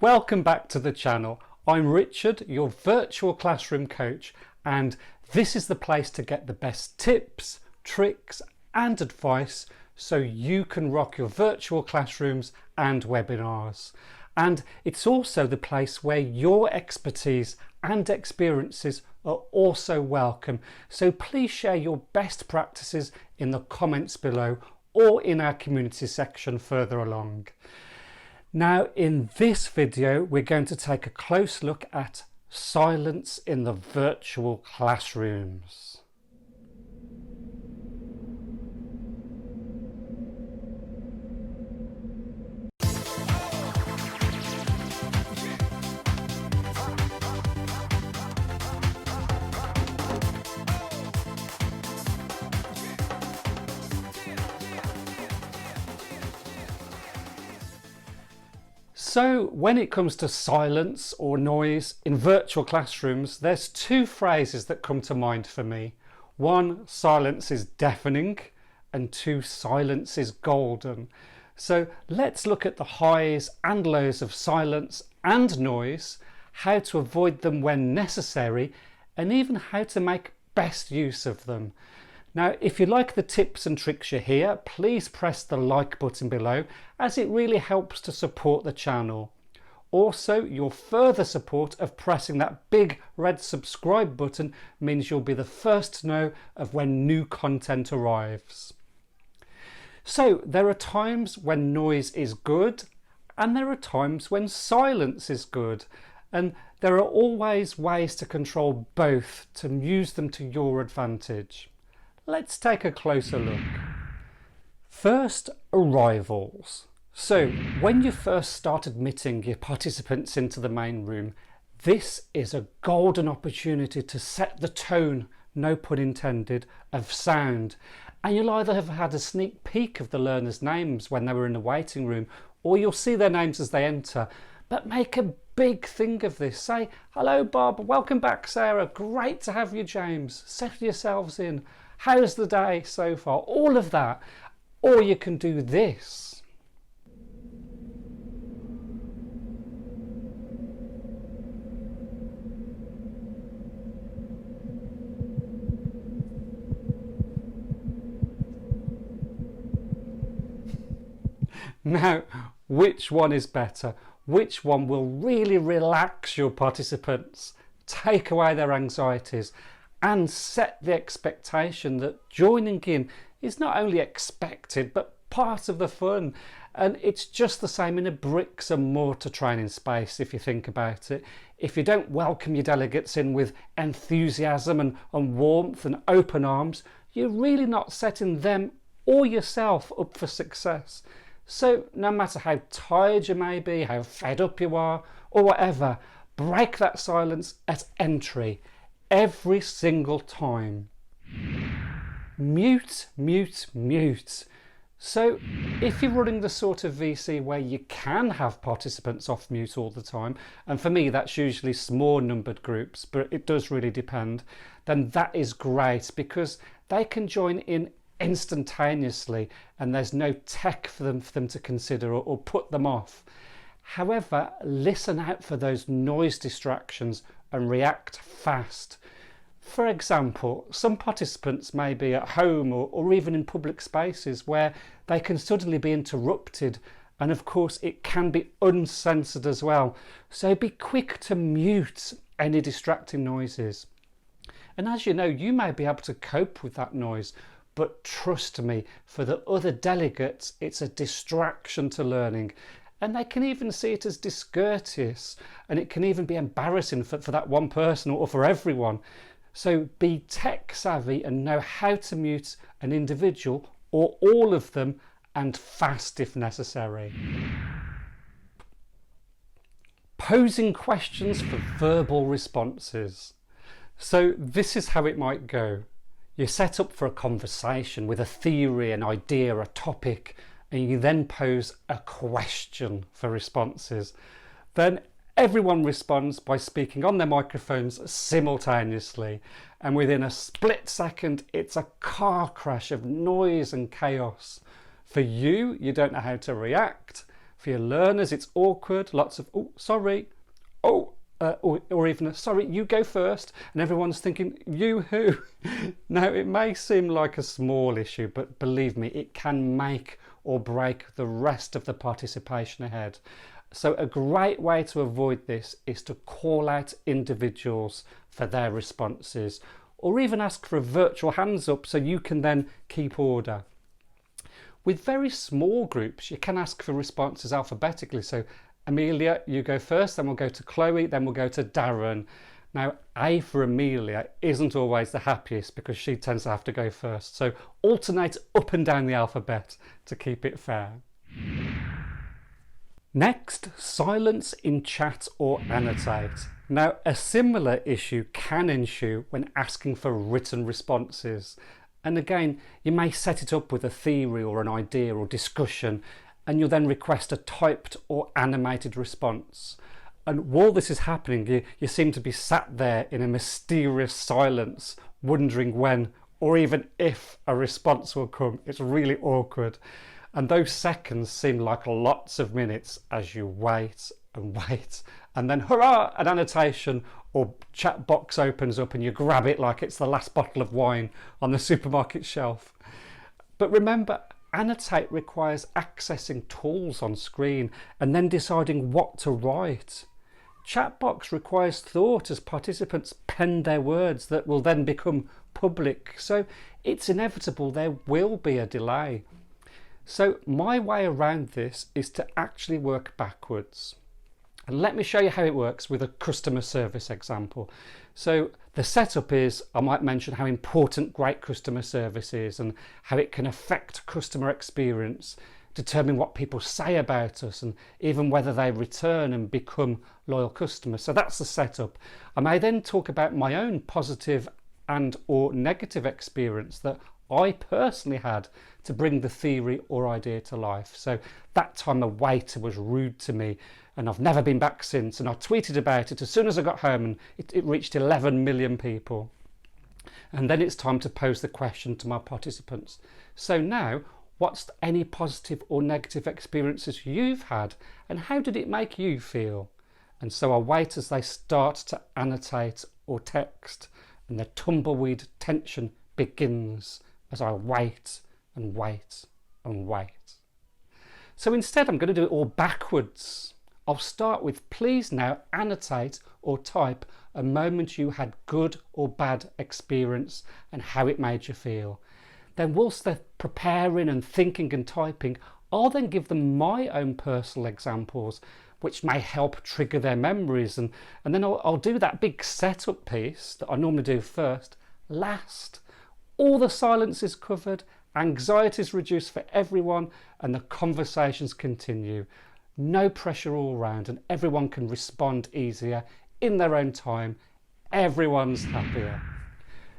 Welcome back to the channel. I'm Richard, your virtual classroom coach, and this is the place to get the best tips, tricks and advice so you can rock your virtual classrooms and webinars. And it's also the place where your expertise and experiences are also welcome. So please share your best practices in the comments below or in our community section further along. Now in this video we're going to take a close look at silence in the virtual classrooms. So when it comes to silence or noise in virtual classrooms, there's two phrases that come to mind for me. One, silence is deafening, and two, silence is golden. So let's look at the highs and lows of silence and noise, how to avoid them when necessary, and even how to make best use of them. Now, if you like the tips and tricks you hear, please press the like button below, as it really helps to support the channel. Also, your further support of pressing that big red subscribe button means you'll be the first to know of when new content arrives. So there are times when noise is good and there are times when silence is good, and there are always ways to control both to use them to your advantage. Let's take a closer look. First, arrivals. So when you first start admitting your participants into the main room, this is a golden opportunity to set the tone, no pun intended, of sound. And you'll either have had a sneak peek of the learners' names when they were in the waiting room, or you'll see their names as they enter. But make a big thing of this. Say, hello Bob, welcome back Sarah, great to have you James, settle yourselves in. How's the day so far? All of that. Or you can do this. Now, which one is better? Which one will really relax your participants, take away their anxieties, and set the expectation that joining in is not only expected but part of the fun? And it's just the same in a bricks and mortar training space if you think about it. If you don't welcome your delegates in with enthusiasm and warmth and open arms, you're really not setting them or yourself up for success. So no matter how tired you may be, how fed up you are, or whatever, break that silence at entry. Every single time. Mute, mute, mute. So if you're running the sort of VC where you can have participants off mute all the time, and for me that's usually small numbered groups, but it does really depend, then that is great because they can join in instantaneously and there's no tech for them to consider or put them off. However, listen out for those noise distractions and react fast. For example, some participants may be at home or even in public spaces where they can suddenly be interrupted, and of course it can be uncensored as well. So be quick to mute any distracting noises. And as you know, you may be able to cope with that noise, but trust me, for the other delegates it's a distraction to learning. And they can even see it as discourteous, and it can even be embarrassing for that one person or for everyone. So be tech savvy and know how to mute an individual or all of them, and fast if necessary. Posing questions for verbal responses. So this is how it might go. You're set up for a conversation with a theory, an idea, a topic, and you then pose a question for responses. Then everyone responds by speaking on their microphones simultaneously, and within a split second it's a car crash of noise and chaos. For you, you don't know how to react. For your learners, it's awkward, lots of, oh, sorry, oh, or even a, sorry, you go first, and everyone's thinking, you who? Now, it may seem like a small issue, but believe me, it can make or break the rest of the participation ahead. So a great way to avoid this is to call out individuals for their responses, or even ask for a virtual hands up so you can then keep order. With very small groups, you can ask for responses alphabetically. So Amelia, you go first, then we'll go to Chloe, then we'll go to Darren. Now, A for Amelia isn't always the happiest because she tends to have to go first. So alternate up and down the alphabet to keep it fair. Next, silence in chat or annotate. Now, a similar issue can ensue when asking for written responses. And again, you may set it up with a theory or an idea or discussion, and you'll then request a typed or animated response. And while this is happening, you seem to be sat there in a mysterious silence, wondering when or even if a response will come. It's really awkward. And those seconds seem like lots of minutes as you wait and wait. And then, hurrah, an annotation or chat box opens up and you grab it like it's the last bottle of wine on the supermarket shelf. But remember, annotate requires accessing tools on screen and then deciding what to write. Chatbox requires thought as participants pen their words that will then become public. So it's inevitable there will be a delay. So my way around this is to actually work backwards. And let me show you how it works with a customer service example. So the setup is, I might mention how important great customer service is and how it can affect customer experience, determine what people say about us and even whether they return and become loyal customers. So that's the setup. I may then talk about my own positive and or negative experience that I personally had to bring the theory or idea to life. So that time a waiter was rude to me and I've never been back since, and I tweeted about it as soon as I got home and it reached 11 million people. And then it's time to pose the question to my participants. So now, what's any positive or negative experiences you've had and how did it make you feel? And so I wait as they start to annotate or text, and the tumbleweed tension begins as I wait and wait and wait. So instead I'm going to do it all backwards. I'll start with, please now annotate or type a moment you had good or bad experience and how it made you feel. Then whilst they're preparing and thinking and typing, I'll then give them my own personal examples which may help trigger their memories, and then I'll do that big setup piece that I normally do first, last. All the silence is covered, anxiety is reduced for everyone, and the conversations continue. No pressure all round, and everyone can respond easier in their own time. Everyone's happier.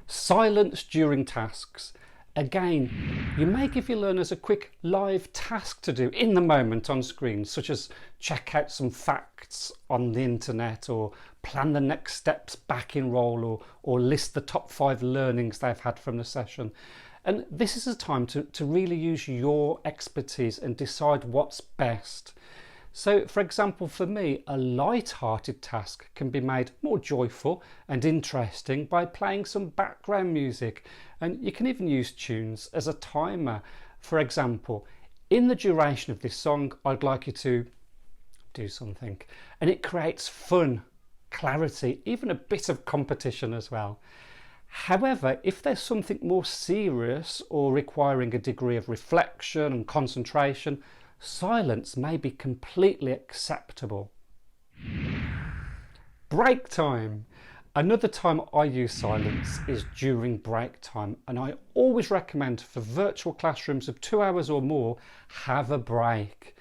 Silence during tasks. Again, you may give your learners a quick live task to do in the moment on screen, such as check out some facts on the internet or plan the next steps back in role or list the top 5 learnings they've had from the session. And this is a time to really use your expertise and decide what's best. So, for example, for me, a light-hearted task can be made more joyful and interesting by playing some background music, and you can even use tunes as a timer. For example, in the duration of this song, I'd like you to do something, and it creates fun, clarity, even a bit of competition as well. However, if there's something more serious or requiring a degree of reflection and concentration, silence may be completely acceptable. Break time. Another time I use silence is during break time, and I always recommend for virtual classrooms of 2 hours or more, have a break.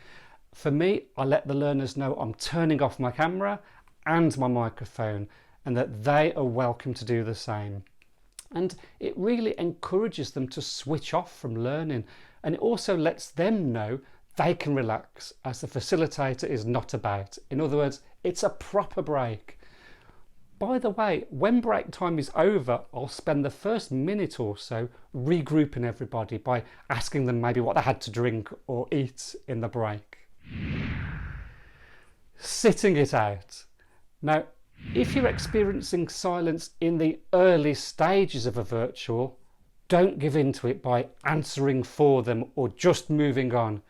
For me, I let the learners know I'm turning off my camera and my microphone and that they are welcome to do the same. And it really encourages them to switch off from learning, and it also lets them know they can relax as the facilitator is not about. In other words, it's a proper break. By the way, when break time is over, I'll spend the first minute or so regrouping everybody by asking them maybe what they had to drink or eat in the break. sitting it out. Now, if you're experiencing silence in the early stages of a virtual, don't give in to it by answering for them or just moving on.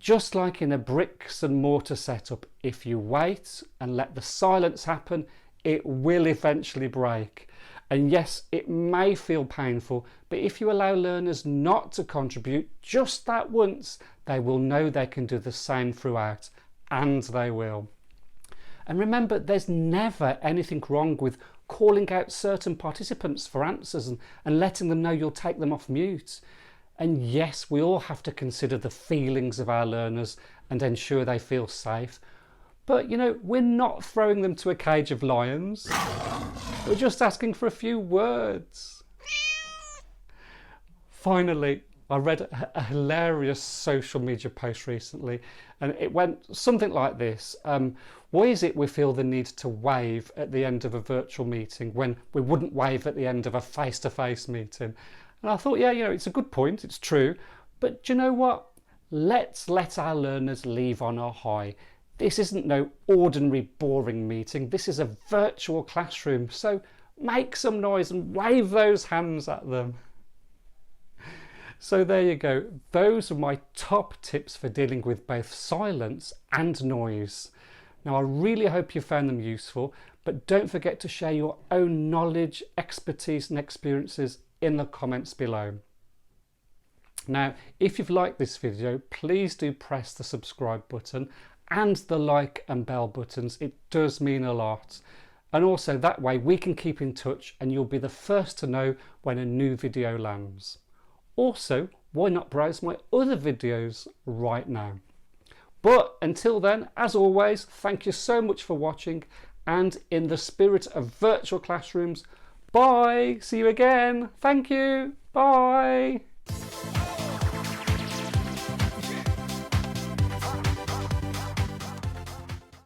Just like in a bricks and mortar setup, if you wait and let the silence happen, it will eventually break. And yes, it may feel painful, but if you allow learners not to contribute just that once, they will know they can do the same throughout, and they will. And remember, there's never anything wrong with calling out certain participants for answers and letting them know you'll take them off mute. And yes, we all have to consider the feelings of our learners and ensure they feel safe. But you know, we're not throwing them to a cage of lions. We're just asking for a few words. Finally, I read a hilarious social media post recently, and it went something like this. Why is it we feel the need to wave at the end of a virtual meeting when we wouldn't wave at the end of a face-to-face meeting? And I thought, yeah, you know, it's a good point, it's true, but do you know what? Let's let our learners leave on a high. This isn't no ordinary boring meeting, this is a virtual classroom, so make some noise and wave those hands at them. So there you go, those are my top tips for dealing with both silence and noise. Now I really hope you found them useful, but don't forget to share your own knowledge, expertise and experiences in the comments below. Now, if you've liked this video, please do press the subscribe button and the like and bell buttons. It does mean a lot. And also that way we can keep in touch and you'll be the first to know when a new video lands. Also, why not browse my other videos right now? But until then, as always, thank you so much for watching, and in the spirit of virtual classrooms, bye, see you again, thank you, bye.